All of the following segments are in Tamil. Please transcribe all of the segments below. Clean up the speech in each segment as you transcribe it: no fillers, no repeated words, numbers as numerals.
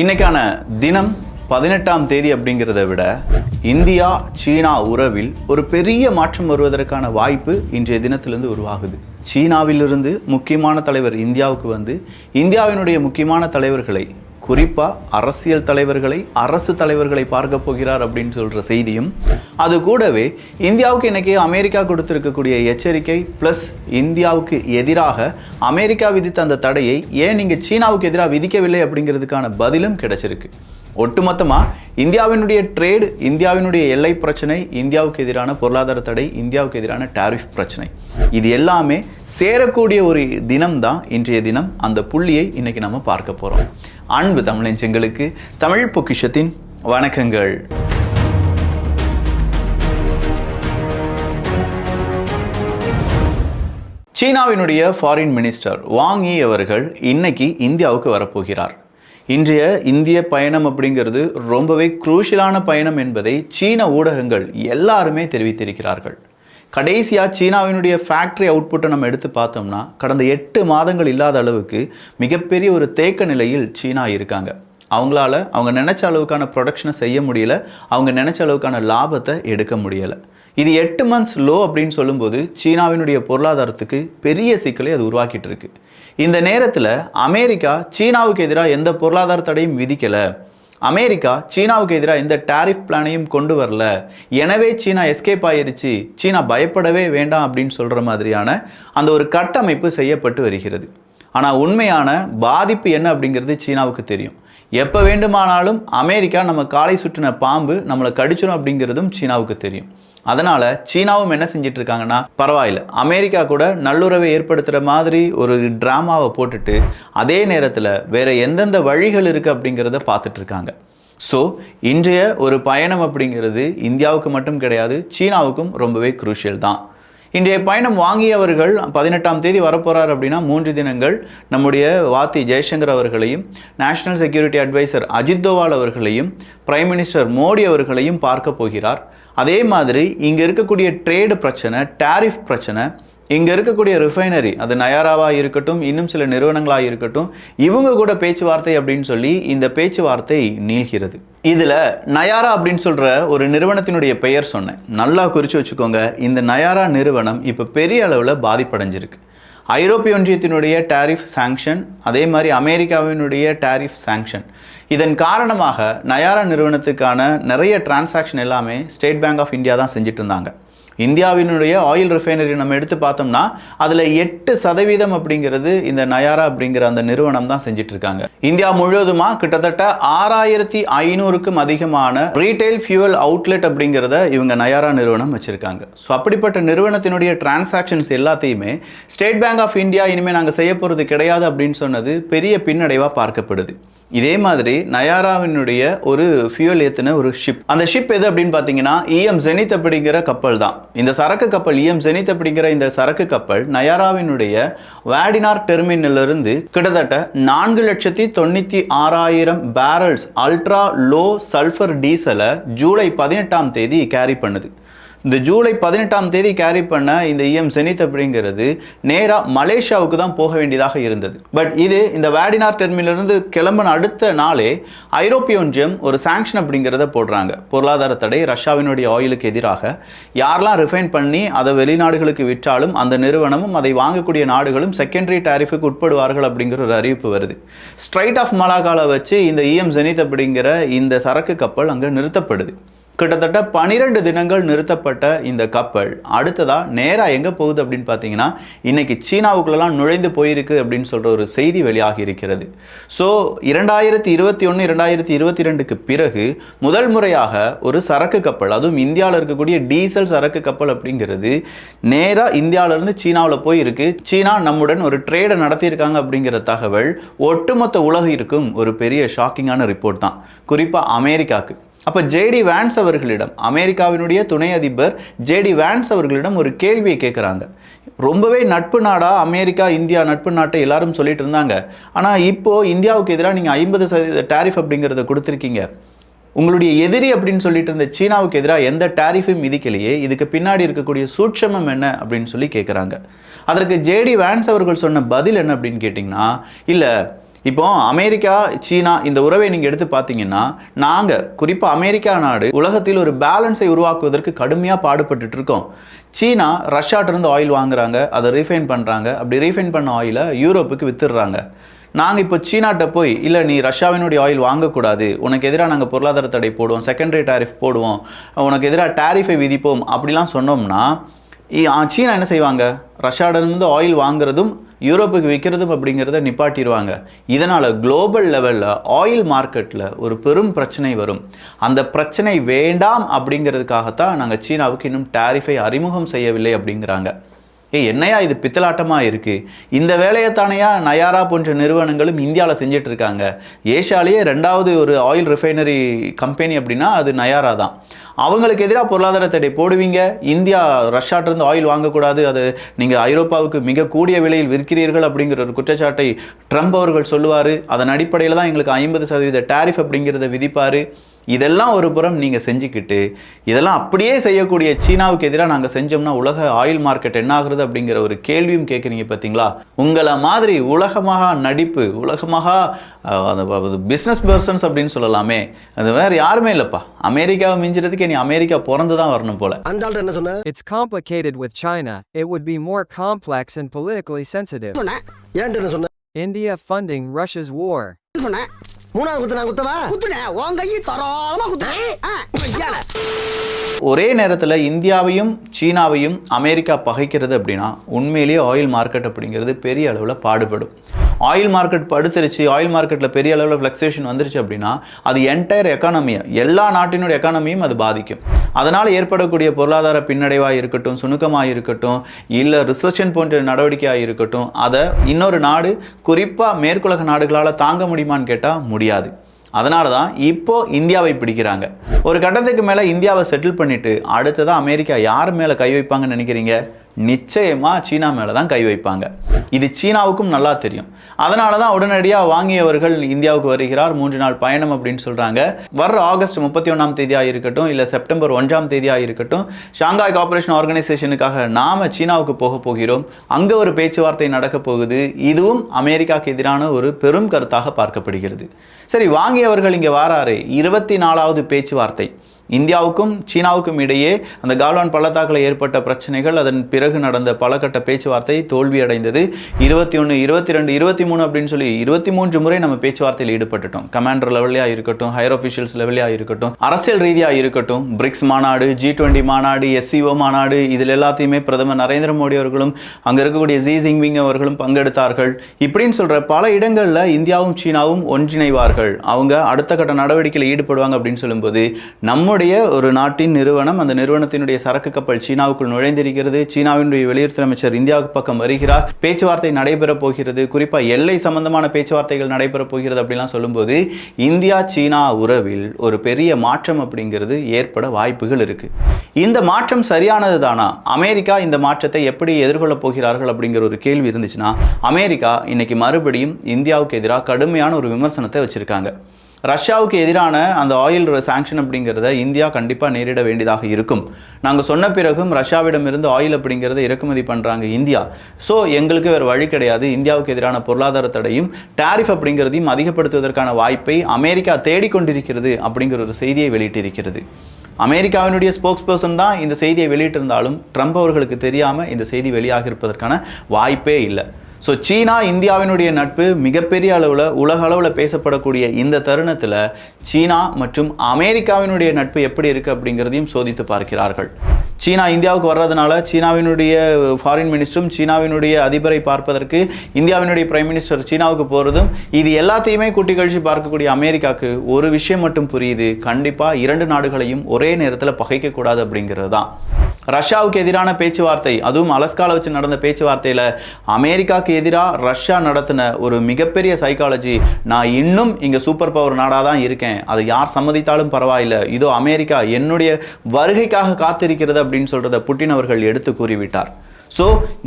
இன்னைக்கான தினம் 18ஆம் தேதி அப்படிங்கிறத விட இந்தியா சீனா உறவில் ஒரு பெரிய மாற்றம் வருவதற்கான வாய்ப்பு இன்றைய தினத்திலிருந்து உருவாகுது. சீனாவிலிருந்து முக்கியமான தலைவர் இந்தியாவுக்கு வந்து இந்தியாவினுடைய முக்கியமான தலைவர்களை, குறிப்பாக அரசியல் தலைவர்களை, அரசு தலைவர்களை பார்க்க போகிறார் அப்படின்னு சொல்கிற செய்தியும், அது கூடவே இந்தியாவுக்கு இன்றைக்கி அமெரிக்கா கொடுத்துருக்கக்கூடிய எச்சரிக்கை ப்ளஸ் இந்தியாவுக்கு எதிராக அமெரிக்கா விதித்த அந்த தடையை ஏன் நீங்கள் சீனாவுக்கு எதிராக விதிக்கவில்லை அப்படிங்கிறதுக்கான பதிலும் கிடைச்சிருக்கு. ஒட்டுமொத்தமாக இந்தியாவினுடைய ட்ரேடு, இந்தியாவினுடைய எல்லை பிரச்சனை, இந்தியாவுக்கு எதிரான பொருளாதார தடை, இந்தியாவுக்கு எதிரான டாரிஃப் பிரச்சனை, இது எல்லாமே சேரக்கூடிய ஒரு தினம்தான் இன்றைய தினம். அந்த புள்ளியை இன்னைக்கு நம்ம பார்க்க போகிறோம். அன்பு தமிழஞ்சங்களுக்கு தமிழ் பொக்கிஷத்தின் வணக்கங்கள். சீனாவினுடைய ஃபாரின் மினிஸ்டர் வாங் யீ அவர்கள் இன்னைக்கு இந்தியாவுக்கு வரப்போகிறார். இன்றைய இந்திய பயணம் அப்படிங்கிறது ரொம்பவே குரூஷியலான பயணம் என்பதை சீன ஊடகங்கள் எல்லாருமே தெரிவித்திருக்கிறார்கள். கடைசியாக சீனாவினுடைய ஃபேக்ட்ரி அவுட்புட்டை நம்ம எடுத்து பார்த்தோம்னா கடந்த 8 மாதங்கள் இல்லாத அளவுக்கு மிகப்பெரிய ஒரு தேக்க நிலையில் சீனா இருக்காங்க. அவங்க நினச்ச அளவுக்கான ப்ரொடக்ஷனை செய்ய முடியல, அவங்க நினச்ச அளவுக்கான லாபத்தை எடுக்க முடியலை. இது 8 months லோ அப்படின்னு சொல்லும்போது சீனாவினுடைய பொருளாதாரத்துக்கு பெரிய சிக்கலை அது உருவாக்கிட்டு இருக்கு. இந்த நேரத்தில் அமெரிக்கா சீனாவுக்கு எதிராக எந்த பொருளாதார தடையும் விதிக்கலை, அமெரிக்கா சீனாவுக்கு எதிராக எந்த டாரிஃப் பிளானையும் கொண்டு வரல, எனவே சீனா எஸ்கேப் ஆயிருச்சு, சீனா பயப்படவே வேண்டாம் அப்படின்னு சொல்கிற மாதிரியான அந்த ஒரு கட்டமைப்பு செய்யப்பட்டு வருகிறது. ஆனால் உண்மையான பாதிப்பு என்ன அப்படிங்கிறது சீனாவுக்கு தெரியும். எப்போ வேண்டுமானாலும் அமெரிக்கா நம்ம காலை சுற்றின பாம்பு நம்மளை கடிச்சிடும் அப்படிங்கிறதும் சீனாவுக்கு தெரியும். அதனால் சீனாவும் என்ன செஞ்சிட்டு இருக்காங்கன்னா, பரவாயில்ல, அமெரிக்கா கூட நல்லுறவை ஏற்படுத்துகிற மாதிரி ஒரு ட்ராமாவை போட்டுட்டு அதே நேரத்தில் வேறு எந்தெந்த வழிகள் இருக்குது அப்படிங்கிறத பார்த்துட்டு இருக்காங்க. ஸோ இன்றைய ஒரு பயணம் அப்படிங்கிறது இந்தியாவுக்கு மட்டும் கிடையாது, சீனாவுக்கும் ரொம்பவே குரூஷியல் தான். இன்றைய பயணம் வாங் யீ அவர்கள் 18ஆம் தேதி வரப்போகிறார் அப்படின்னா 3 தினங்கள் நம்முடைய வாத்தி ஜெய்சங்கர் அவர்களையும், national security adviser Ajit Doval அவர்களையும், பிரைம் மினிஸ்டர் மோடி அவர்களையும் பார்க்க போகிறார். அதே மாதிரி இங்கே இருக்கக்கூடிய ட்ரேடு பிரச்சனை, டாரிஃப் பிரச்சனை, இங்கே இருக்கக்கூடிய ரிஃபைனரி, அது நயாராவாக இருக்கட்டும், இன்னும் சில நிறுவனங்களாக இருக்கட்டும், இவங்க கூட பேச்சுவார்த்தை அப்படின்னு சொல்லி இந்த பேச்சுவார்த்தை நீள்கிறது. இதில் நயாரா அப்படின்னு சொல்கிற ஒரு நிறுவனத்தினுடைய பெயர் சொன்னேன், நல்லா குறித்து வச்சுக்கோங்க. இந்த நயாரா நிறுவனம் இப்போ பெரிய அளவில் பாதிப்படைஞ்சிருக்கு. ஐரோப்பிய ஒன்றியத்தினுடைய டாரிஃப் சாங்ஷன், அதே மாதிரி அமெரிக்காவினுடைய டாரிஃப் சாங்ஷன், இதன் காரணமாக நயாரா நிறுவனத்துக்கான நிறைய டிரான்சாக்ஷன் எல்லாமே ஸ்டேட் பேங்க் ஆஃப் இந்தியா தான் செஞ்சுட்டு இருந்தாங்க. இந்தியாவினுடைய ஆயில் ரிஃபைனரி நம்ம எடுத்து பார்த்தோம்னா அதில் 8% அப்படிங்கிறது இந்த நயாரா அப்படிங்கிற அந்த நிறுவனம் தான் செஞ்சுட்டு இருக்காங்க. இந்தியா முழுவதுமாக கிட்டத்தட்ட 6500க்கும் அதிகமான ரீட்டைல் ஃபியூவல் அவுட்லெட் அப்படிங்கிறத இவங்க நயாரா நிறுவனம் வச்சுருக்காங்க. ஸோ அப்படிப்பட்ட நிறுவனத்தினுடைய டிரான்சாக்ஷன்ஸ் எல்லாத்தையுமே ஸ்டேட் பேங்க் ஆஃப் இந்தியா இனிமேல் நாங்கள் செய்ய போகிறது கிடையாது அப்படின்னு சொன்னது பெரிய பின்னடைவாக பார்க்கப்படுது. இதே மாதிரி நயாராவினுடைய ஒரு ஃபியூவல் ஏற்றின ஒரு ஷிப், அந்த ஷிப் எது அப்படின்னு பார்த்தீங்கன்னா இஎம் ஜெனித் அப்படிங்கிற கப்பல் தான். இந்த சரக்கு கப்பல் இஎம் ஜெனித் அப்படிங்கிற இந்த சரக்கு கப்பல் நயாராவினுடைய வாடினார் டெர்மினலிருந்து கிட்டத்தட்ட 4,96,000 பேரல்ஸ் அல்ட்ரா லோ சல்ஃபர் டீசலை ஜூலை 18ஆம் தேதி கேரி பண்ணுது. இந்த ஜூலை 18ஆம் தேதி கேரி பண்ண இந்த இஎம் ஜெனித் அப்படிங்கிறது நேராக மலேசியாவுக்கு தான் போக வேண்டியதாக இருந்தது. பட் இது இந்த வாடினார் டெர்மினலிருந்து கிளம்பின அடுத்த நாளே ஐரோப்பிய ஒன்றியம் ஒரு சாங்ஷன் அப்படிங்கிறத போடுறாங்க. பொருளாதார தடை, ரஷ்யாவினுடைய ஆயிலுக்கு எதிராக. யாரெல்லாம் ரிஃபைன் பண்ணி அதை வெளிநாடுகளுக்கு விற்றாலும் அந்த நிறுவனமும் அதை வாங்கக்கூடிய நாடுகளும் செகண்டரி டாரிஃபுக்கு உட்படுவார்கள் அப்படிங்கிற ஒரு அறிவிப்பு வருது. ஸ்ட்ரைட் ஆஃப் மலாக்கால வச்சு இந்த இஎம் ஜெனித் அப்படிங்கிற இந்த சரக்கு கப்பல் அங்கே நிறுத்தப்படுது. கிட்டத்தட்ட 12 தினங்கள் நிறுத்தப்பட்ட இந்த கப்பல் அடுத்ததாக நேராக எங்கே போகுது அப்படின்னு பார்த்தீங்கன்னா இன்றைக்கி சீனாவுக்குள்ளெல்லாம் நுழைந்து போயிருக்கு அப்படின்னு சொல்கிற ஒரு செய்தி வெளியாகி இருக்கிறது. ஸோ 2021-2022க்கு பிறகு முதல் முறையாக ஒரு சரக்கு கப்பல், அதுவும் இந்தியாவில் இருக்கக்கூடிய டீசல் சரக்கு கப்பல் அப்படிங்கிறது நேராக இந்தியாவிலேருந்து சீனாவில் போயிருக்கு. சீனா நம்முடன் ஒரு ட்ரேடை நடத்தியிருக்காங்க அப்படிங்கிற தகவல் ஒட்டுமொத்த உலகிற்கும் ஒரு பெரிய ஷாக்கிங்கான ரிப்போர்ட் தான், குறிப்பாக அமெரிக்காவுக்கு. அப்போ ஜேடி வான்ஸ் அவர்களிடம், அமெரிக்காவினுடைய துணை அதிபர் ஜேடி வான்ஸ் அவர்களிடம் ஒரு கேள்வியை கேட்குறாங்க. ரொம்பவே நட்பு நாடாக அமெரிக்கா இந்தியா நட்பு நாட்டை எல்லாரும் சொல்லிட்டு இருந்தாங்க. ஆனால் இப்போது இந்தியாவுக்கு எதிராக நீங்கள் 50% டாரிஃப் அப்படிங்கிறத கொடுத்துருக்கீங்க. உங்களுடைய எதிரி அப்படின்னு சொல்லிட்டு இருந்த சீனாவுக்கு எதிராக எந்த டாரிஃபும் விதிக்கலையே, இதுக்கு பின்னாடி இருக்கக்கூடிய சூட்சமம் என்ன அப்படின்னு சொல்லி கேட்குறாங்க. அதற்கு ஜேடி வான்ஸ் அவர்கள் சொன்ன பதில் என்ன அப்படின்னு கேட்டிங்கன்னா, இல்லை இப்போ அமெரிக்கா சீனா இந்த உறவை நீங்கள் எடுத்து பார்த்தீங்கன்னா நாங்கள் குறிப்பாக அமெரிக்கா நாடு உலகத்தில் ஒரு பேலன்ஸை உருவாக்குவதற்கு கடுமையாக பாடுபட்டு இருக்கோம். சீனா ரஷ்யாட்டிருந்து ஆயில் வாங்குறாங்க, அதை ரீஃபைன் பண்ணுறாங்க, அப்படி ரீஃபைன் பண்ண ஆயிலை யூரோப்புக்கு வித்துடுறாங்க. நாங்கள் இப்போ சீனாட்ட போய் இல்லை நீ ரஷ்யாவினுடைய ஆயில் வாங்கக்கூடாது, உனக்கு எதிராக நாங்கள் பொருளாதார தடை போடுவோம், செகண்டரி டேரிஃப் போடுவோம், உனக்கு எதிராக டேரிஃபை விதிப்போம் அப்படிலாம் சொன்னோம்னா சீனா என்ன செய்வாங்க? ரஷ்யாவிலிருந்து ஆயில் வாங்குறதும் யூரோப்புக்கு விற்கிறதும் அப்படிங்கிறத நிப்பாட்டிடுவாங்க. இதனால் குளோபல் லெவலில் ஆயில் மார்க்கெட்டில் ஒரு பெரும் பிரச்சனை வரும். அந்த பிரச்சனை வேண்டாம் அப்படிங்கிறதுக்காகத்தான் நாங்கள் சீனாவுக்கு இன்னும் டேரிஃபை அறிமுகம் செய்யவில்லை அப்படிங்கிறாங்க. என்னையா இது பித்தலாட்டமாக இருக்குது? இந்த வேலையைத்தானையா நயாரா போன்ற நிறுவனங்களும் இந்தியாவில் செஞ்சிட்டு இருக்காங்க. ஏஷியாலேயே 2வது ஒரு ஆயில் ரிஃபைனரி கம்பெனி அப்படின்னா அது நயாரா தான். அவங்களுக்கு எதிராக பொருளாதார தடை போடுவீங்க. இந்தியா ரஷ்யாட்டிருந்து ஆயில் வாங்கக்கூடாது, அது நீங்கள் ஐரோப்பாவுக்கு மிக கூடிய விலையில் விற்கிறீர்கள் அப்படிங்கிற ஒரு குற்றச்சாட்டை ட்ரம்ப் அவர்கள் சொல்லுவார். அதன் அடிப்படையில் தான் எங்களுக்கு 50% டேரிஃப் அப்படிங்கிறத விதிப்பார். இதெல்லாம் ஒரு புறம் நீங்கள் செஞ்சுக்கிட்டு இதெல்லாம் அப்படியே செய்யக்கூடிய சீனாவுக்கு எதிராக நாங்கள் செஞ்சோம்னா உலக ஆயில் மார்க்கெட் என்ன ஆகுறது அப்படிங்கிற ஒரு கேள்வியும் கேட்குறீங்க பார்த்தீங்களா? உங்களை மாதிரி உலகமாக நடிப்பு, உலகமாக பிஸ்னஸ் பர்சன்ஸ் அப்படின்னு சொல்லலாமே, அது வேறு யாருமே இல்லைப்பா. அமெரிக்காவை மிஞ்சுறதுக்கு நீ அமெரிக்கா பிறந்து தான் வரணும் போல. அந்த ஆள் என்ன சொன்ன? It's complicated with China. It would be more complex and politically sensitive. ஏன் என்ன சொன்ன? India funding Russia's war. சொன்ன. மூணாவது குத்து நான் குத்தவா? குத்துனே உன் கையை தரோளமா குத்துனே. ஒரே நேரத்தில் இந்தியாவையும் சீனாவையும் அமெரிக்கா பகைக்கிறது அப்படின்னா உண்மையிலேயே ஆயில் மார்க்கெட் அப்படிங்கிறது பெரிய அளவில் பாடுபடும். ஆயில் மார்க்கெட் படுத்துருச்சு, ஆயில் மார்க்கெட்டில் பெரிய அளவில் ஃப்ளக்சுவேஷன் வந்துருச்சு அப்படின்னா அது என்டையர் எக்கானமியை, எல்லா நாட்டினுடைய எக்கானமியும் அது பாதிக்கும். அதனால் ஏற்படக்கூடிய பொருளாதார பின்னடைவாக இருக்கட்டும், சுணுக்கமாக இருக்கட்டும், இல்லை ரிசெஷன் போன்ற நடவடிக்கையாக இருக்கட்டும், அதை இன்னொரு நாடு குறிப்பாக மேற்குலக நாடுகளால் தாங்க முடியுமான்னு கேட்டால் முடியாது. அதனால தான் இப்போது இந்தியாவை பிடிக்கிறாங்க. ஒரு கட்டத்துக்கு மேலே இந்தியாவை செட்டில் பண்ணிவிட்டு அடுத்ததான் அமெரிக்கா யார் மேலே கை வைப்பாங்கன்னு நினைக்கிறீங்க? நிச்சயமாக சீனா மேலே தான் கை வைப்பாங்க. இது சீனாவுக்கும் நல்லா தெரியும். அதனால தான் உடனடியாக வாங்கியவர்கள் இந்தியாவுக்கு வருகிறார். 3 நாள் பயணம் அப்படின்னு சொல்கிறாங்க. வர்ற ஆகஸ்ட் 31ஆம் தேதியாக இருக்கட்டும், இல்லை செப்டம்பர் 1ஆம் தேதியாக இருக்கட்டும், ஷாங்காய் கோஆபரேஷன் ஆர்கனைசேஷனுக்காக நாம் சீனாவுக்கு போக போகிறோம். அங்கே ஒரு பேச்சுவார்த்தை நடக்க போகுது. இதுவும் அமெரிக்காவுக்கு எதிரான ஒரு பெரும் கருத்தாக பார்க்கப்படுகிறது. சரி, வாங்கியவர்கள் இங்கே வாராரு. 24வது பேச்சுவார்த்தை. இந்தியாவுக்கும் சீனாவுக்கும் இடையே அந்த கால்வான் பள்ளத்தாக்கில் ஏற்பட்ட பிரச்சனைகள், அதன் பிறகு நடந்த பல கட்ட பேச்சுவார்த்தை தோல்வியடைந்தது. 21, 22, 23 அப்படின்னு சொல்லி 23 முறை நம்ம பேச்சுவார்த்தையில் ஈடுபட்டுட்டோம். கமாண்டர் லெவலியாக இருக்கட்டும், ஹையர் ஆஃபீஷியல்ஸ் லெவலியாக இருக்கட்டும், அரசியல் ரீதியாக இருக்கட்டும், பிரிக்ஸ் மாநாடு, G20 மாநாடு, SCO மாநாடு, இதில் எல்லாத்தையுமே பிரதமர் நரேந்திர மோடி அவர்களும் அங்கே இருக்கக்கூடிய ஜி ஜின்பிங் அவர்களும் பங்கெடுத்தார்கள். இப்படின்னு சொல்கிற பல இடங்களில் இந்தியாவும் சீனாவும் ஒன்றிணைவார்கள், அவங்க அடுத்த கட்ட நடவடிக்கையில் ஈடுபடுவாங்க அப்படின்னு சொல்லும்போது நம்முடைய ஒரு நாட்டின் நிறுவனம், அந்த நிறுவனத்தினுடைய சரக்கு கப்பல் சீனாவுக்குள் நுழைந்திருக்கிறது. சீனாவினுடைய வெளியுறவு அமைச்சர் இந்தியாவுக்கு பக்கம் வருகிறார். பேச்சுவார்த்தை நடைபெற போகிறது. குறிப்பாக எல்லை சம்பந்தமான பேச்சுவார்த்தைகள் நடைபெற போகிறது அப்படிலாம் சொல்லும்போது இந்தியா சீனா உறவில் ஒரு பெரிய மாற்றம் அப்படிங்கிறது ஏற்பட வாய்ப்புகள் இருக்கு. இந்த மாற்றம் சரியானது தானா? அமெரிக்கா இந்த மாற்றத்தை எப்படி எதிர்கொள்ளப் போகிறார்கள் அப்படிங்கிற ஒரு கேள்வி இருந்துச்சுன்னா, அமெரிக்கா இன்னைக்கு மறுபடியும் இந்தியாவுக்கு எதிராக கடுமையான ஒரு விமர்சனத்தை வச்சிருக்காங்க. ரஷ்யாவுக்கு எதிரான அந்த ஆயில் சாங்ஷன் அப்படிங்கிறத இந்தியா கண்டிப்பாக நேரிட வேண்டியதாக இருக்கும். நாங்கள் சொன்ன பிறகும் ரஷ்யாவிடமிருந்து ஆயில் அப்படிங்கிறத இறக்குமதி பண்ணுறாங்க இந்தியா. ஸோ எங்களுக்கு வேறு வழி கிடையாது. இந்தியாவுக்கு எதிரான பொருளாதார தடையும் டேரிஃப் அப்படிங்கிறதையும் அதிகப்படுத்துவதற்கான வாய்ப்பை அமெரிக்கா தேடிக்கொண்டிருக்கிறது அப்படிங்கிற ஒரு செய்தியை வெளியிட்டிருக்கிறது. அமெரிக்காவினுடைய ஸ்போக்ஸ் பர்சன் தான் இந்த செய்தியை வெளியிட்டிருந்தாலும் ட்ரம்ப் அவர்களுக்கு தெரியாமல் இந்த செய்தி வெளியாக இருப்பதற்கான வாய்ப்பே இல்லை. ஸோ சீனா இந்தியாவினுடைய நட்பு மிகப்பெரிய அளவில் உலக அளவில் பேசப்படக்கூடிய இந்த தருணத்தில் சீனா மற்றும் அமெரிக்காவினுடைய நட்பு எப்படி இருக்குது அப்படிங்கிறதையும் சோதித்து பார்க்கிறார்கள். சீனா இந்தியாவுக்கு வர்றதுனால சீனாவினுடைய ஃபாரின் மினிஸ்டரும் சீனாவினுடைய அதிபரை பார்ப்பதற்கு இந்தியாவினுடைய பிரைம் மினிஸ்டர் சீனாவுக்கு போகிறதும், இது எல்லாத்தையுமே கூட்டி கழிச்சு பார்க்கக்கூடிய அமெரிக்காவுக்கு ஒரு விஷயம் மட்டும் புரியுது, கண்டிப்பாக 2 நாடுகளையும் ஒரே நேரத்தில் பகைக்கக்கூடாது அப்படிங்கிறது தான். ரஷ்யாவுக்கு எதிரான பேச்சுவார்த்தை, அதுவும் அலஸ்காவில் வச்சு நடந்த பேச்சுவார்த்தையில் அமெரிக்காவுக்கு எதிராக ரஷ்யா நடத்தின ஒரு மிகப்பெரிய சைக்காலஜி, நான் இன்னும் இங்கே சூப்பர் பவர் நாடாக தான் இருக்கேன், அதை யார் சம்மதித்தாலும் பரவாயில்லை, இதோ அமெரிக்கா என்னுடைய வருகைக்காக காத்திருக்கிறது அப்படின்னு சொல்கிறத புட்டின் அவர்கள் எடுத்து கூறிவிட்டார். ஸோ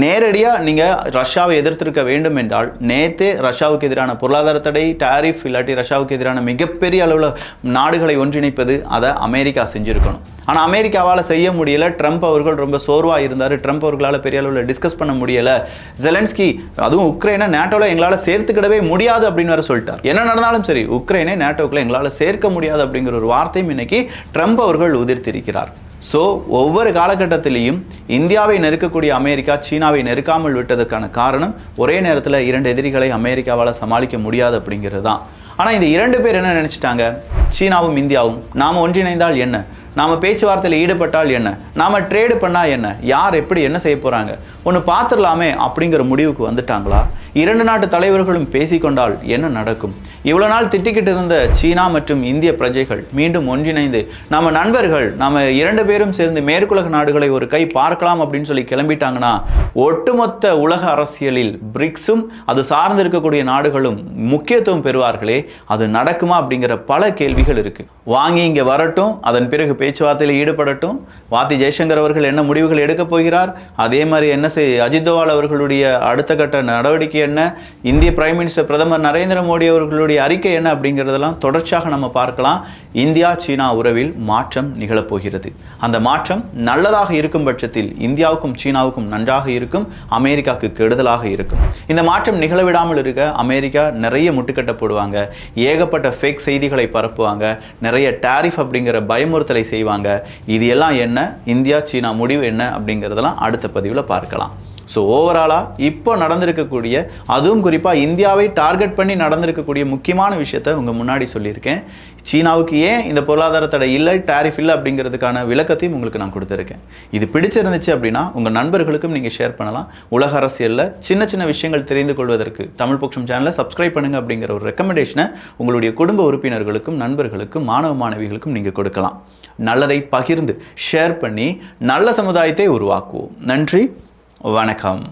நேரடியாக நீங்கள் ரஷ்யாவை எதிர்த்திருக்க வேண்டும் என்றால் நேற்றே ரஷ்யாவுக்கு எதிரான பொருளாதார தடை, டேரிஃப், இல்லாட்டி ரஷ்யாவுக்கு எதிரான மிகப்பெரிய அளவில் நாடுகளை ஒன்றிணைப்பது, அதை அமெரிக்கா செஞ்சுருக்கணும். ஆனால் அமெரிக்காவால் செய்ய முடியல. ட்ரம்ப் அவர்கள் ரொம்ப சோர்வாக இருந்தார். ட்ரம்ப் அவர்களால் பெரிய அளவில் டிஸ்கஸ் பண்ண முடியலை. ஜெலன்ஸ்கி அதுவும் உக்ரைனை நேட்டோவில் எங்களால் சேர்த்துக்கிடவே முடியாது அப்படின்னு வேற சொல்லிட்டார். என்ன நடந்தாலும் சரி, உக்ரைனை நேட்டோக்குள்ள எங்களால் சேர்க்க முடியாது அப்படிங்கிற ஒரு வார்த்தையும் இன்னைக்கு ட்ரம்ப் அவர்கள் உதிர்த்திருக்கிறார். ஸோ ஒவ்வொரு காலகட்டத்திலையும் இந்தியாவை நெருக்கக்கூடிய அமெரிக்கா சீனாவை நெருக்காமல் விட்டதற்கான காரணம் ஒரே நேரத்தில் 2 எதிரிகளை அமெரிக்காவால் சமாளிக்க முடியாது அப்படிங்கிறது தான். ஆனால் இந்த 2 பேர் என்ன நினச்சிட்டாங்க, சீனாவும் இந்தியாவும் நாம் ஒன்றிணைந்தால் என்ன, நாம் பேச்சுவார்த்தையில் ஈடுபட்டால் என்ன, நாம் ட்ரேடு பண்ணால் என்ன, யார் எப்படி என்ன செய்ய போகிறாங்க, ஒன்று பார்த்துடலாமே அப்படிங்கிற முடிவுக்கு வந்துட்டாங்களா? 2 நாட்டு தலைவர்களும் பேசிக்கொண்டால் என்ன நடக்கும்? இவ்வளோ நாள் திட்டிக்கிட்டு இருந்த சீனா மற்றும் இந்திய பிரஜைகள் மீண்டும் ஒன்றிணைந்து நம்ம நண்பர்கள், நம்ம 2 பேரும் சேர்ந்து மேற்குலக நாடுகளை ஒரு கை பார்க்கலாம் அப்படின்னு சொல்லி கிளம்பிட்டாங்கன்னா ஒட்டுமொத்த உலக அரசியலில் பிரிக்ஸும் அது சார்ந்து இருக்கக்கூடிய நாடுகளும் முக்கியத்துவம் பெறுவார்களே, அது நடக்குமா அப்படிங்கிற பல கேள்விகள் இருக்கு. வாங்கி இங்கே வரட்டும், அதன் பிறகு பேச்சுவார்த்தையில் ஈடுபடட்டும். வாத்தி ஜெய்சங்கர் அவர்கள் என்ன முடிவுகள் எடுக்க போகிறார், அதே மாதிரி என்ன அஜித் தோவல் அவர்களுடைய அடுத்த கட்ட நடவடிக்கை என்ன, இந்திய பிரைம் மினிஸ்டர் பிரதமர் நரேந்திர மோடி அவர்களுடைய அறிக்கை என்ன அப்படிங்கிறதெல்லாம் தொடர்ச்சியாக நம்ம பார்க்கலாம். இந்தியா சீனா உறவில் மாற்றம் நிகழப்போகிறது. அந்த மாற்றம் நல்லதாக இருக்கும் பட்சத்தில் இந்தியாவுக்கும் சீனாவுக்கும் நன்றாக இருக்கும், அமெரிக்காவுக்கு கெடுதலாக இருக்கும். இந்த மாற்றம் நிகழவிடாமல் இருக்க அமெரிக்கா நிறைய முட்டுக்கட்டை போடுவாங்க, ஏகப்பட்ட ஃபேக் செய்திகளை பரப்புவாங்க, நிறைய டாரிஃப் அப்படிங்கிற பயமுறுத்தலை செய்வாங்க. இது எல்லாம் என்ன, இந்தியா சீனா முடிவு என்ன அப்படிங்கிறதெல்லாம் அடுத்த பதிவில் பார்க்கலாம். ஸோ ஓவராலாக இப்போ நடந்திருக்கக்கூடிய, அதுவும் குறிப்பாக இந்தியாவை டார்கெட் பண்ணி நடந்திருக்கக்கூடிய முக்கியமான விஷயத்தை உங்கள் முன்னாடி சொல்லியிருக்கேன். சீனாவுக்கு ஏன் இந்த பொருளாதார தடை இல்லை, டாரிஃப் இல்லை அப்படிங்கிறதுக்கான விளக்கத்தையும் உங்களுக்கு நான் கொடுத்துருக்கேன். இது பிடிச்சிருந்துச்சு அப்படின்னா உங்கள் நண்பர்களுக்கும் நீங்கள் ஷேர் பண்ணலாம். உலக அரசியலில் சின்ன சின்ன விஷயங்கள் தெரிந்து கொள்வதற்கு தமிழ் பொக்ஷம் சேனலை சப்ஸ்கிரைப் பண்ணுங்கள் அப்படிங்கிற ஒரு ரெக்கமெண்டேஷனை உங்களுடைய குடும்ப உறுப்பினர்களுக்கும் நண்பர்களுக்கும் மாணவ மாணவிகளுக்கும் நீங்கள் கொடுக்கலாம். நல்லதை பகிர்ந்து ஷேர் பண்ணி நல்ல சமுதாயத்தை உருவாக்குவோம். நன்றி, வணக்கம்.